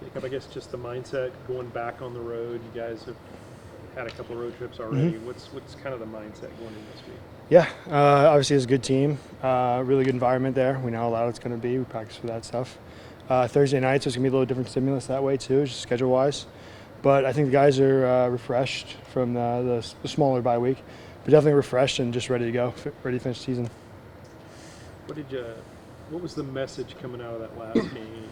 Jacob, I guess just the mindset going back on the road. You guys have had a couple of road trips already. What's kind of the mindset going in this week? Yeah, obviously it's a good team, really good environment there. We know how loud it's going to be. We practice for that stuff. Thursday nights, there's going to be a little different stimulus that way too, just schedule-wise. But I think the guys are refreshed from the smaller bye week, but definitely refreshed and just ready to go, ready to finish the season. What was the message coming out of that last game?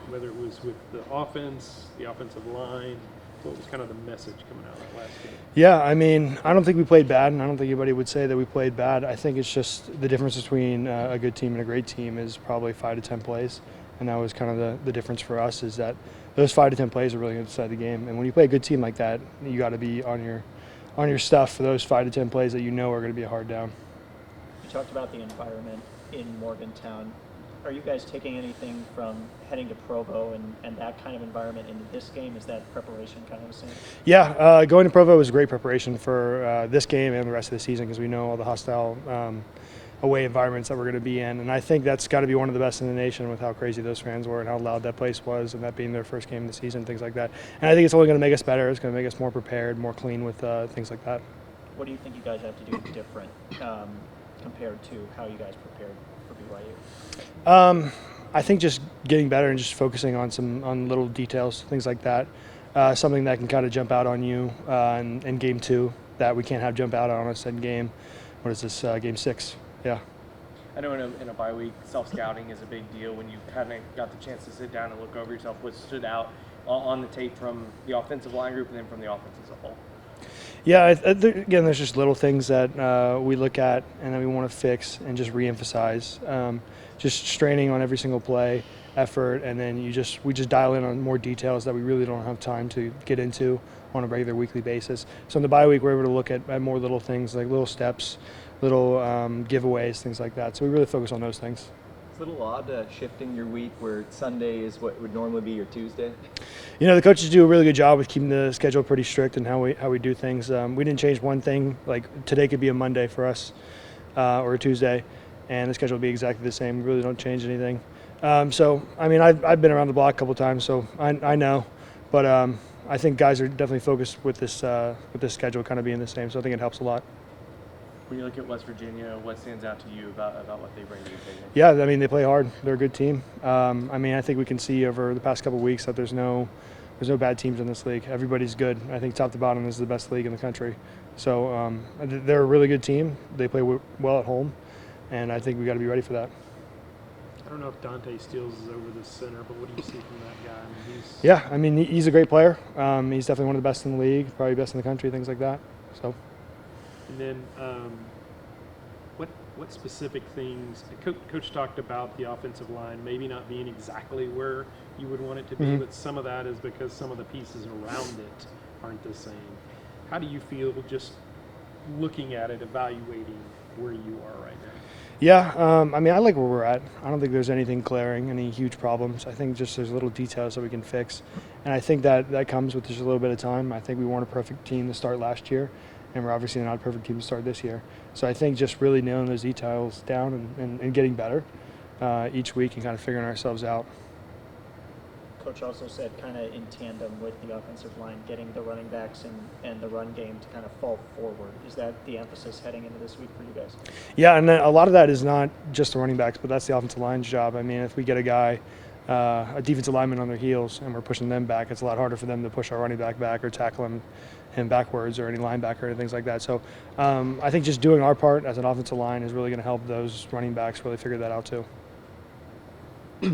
Whether it was with the offense, the offensive line, what was kind of the message coming out of that last game? Yeah, I mean, I don't think we played bad, and I don't think anybody would say that we played bad. I think it's just the difference between a good team and a great team is probably 5 to 10 plays, and that was kind of the difference for us is that those 5 to 10 plays are really going to decide the game. And when you play a good team like that, you got to be on your stuff for those 5 to 10 plays that you know are going to be a hard down. You talked about the environment in Morgantown. Are you guys taking anything from heading to Provo and that kind of environment into this game? Is that preparation kind of the same? Yeah, going to Provo was a great preparation for this game and the rest of the season because we know all the hostile away environments that we're going to be in. And I think that's got to be one of the best in the nation with how crazy those fans were and how loud that place was and that being their first game of the season, things like that. And I think it's only going to make us better. It's going to make us more prepared, more clean with things like that. What do you think you guys have to do different compared to how you guys prepared for BYU? I think just getting better and just focusing on little details, things like that. Something that can kind of jump out on you in game 2 that we can't have jump out on us in game. What is this? Game 6. Yeah. I know in a bye week, self-scouting is a big deal. When you kind of got the chance to sit down and look over yourself, what stood out on the tape from the offensive line group and then from the offense as a whole? Yeah, again, there's just little things that we look at and that we want to fix and just reemphasize. Just straining on every single play, effort, and then we just dial in on more details that we really don't have time to get into on a regular weekly basis. So in the bye week, we're able to look at more little things like little steps, little giveaways, things like that. So we really focus on those things. It's a little odd shifting your week where Sunday is what would normally be your Tuesday. You know, the coaches do a really good job with keeping the schedule pretty strict and how we do things. We didn't change one thing. Like today could be a Monday for us or a Tuesday, and the schedule will be exactly the same. We really don't change anything. So, I mean, I've been around the block a couple times, so I know. But I think guys are definitely focused with this schedule kind of being the same, so I think it helps a lot. When you look at West Virginia, what stands out to you about what they bring to the table? Yeah, I mean, they play hard. They're a good team. I mean, I think we can see over the past couple of weeks that there's no bad teams in this league. Everybody's good. I think top to bottom this is the best league in the country. So they're a really good team. They play well at home, and I think we got to be ready for that. I don't know if Dante Steele is over the center, but what do you see from that guy? I mean, he's a great player. He's definitely one of the best in the league, probably best in the country, things like that. So. And then what specific things – Coach talked about the offensive line maybe not being exactly where you would want it to be, but some of that is because some of the pieces around it aren't the same. How do you feel just looking at it, evaluating where you are right now? Yeah, I mean, I like where we're at. I don't think there's anything glaring, any huge problems. I think just there's little details that we can fix. And I think that comes with just a little bit of time. I think we weren't a perfect team to start last year, and we're obviously not a perfect team to start this year. So I think just really nailing those details down and getting better each week and kind of figuring ourselves out. Coach also said kind of in tandem with the offensive line, getting the running backs and the run game to kind of fall forward. Is that the emphasis heading into this week for you guys? Yeah, and a lot of that is not just the running backs, but that's the offensive line's job. I mean, if we get a guy, a defensive lineman on their heels and we're pushing them back, it's a lot harder for them to push our running back or tackle him backwards or any linebacker and things like that. So I think just doing our part as an offensive line is really going to help those running backs really figure that out too.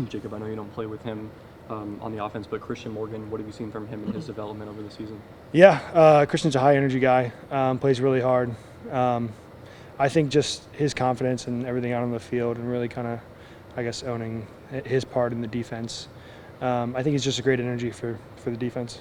Jacob, I know you don't play with him on the offense, but Christian Morgan, what have you seen from him in his development over the season? Yeah, Christian's a high-energy guy, plays really hard. I think just his confidence and everything out on the field and really kind of, I guess, owning his part in the defense. I think he's just a great energy for the defense.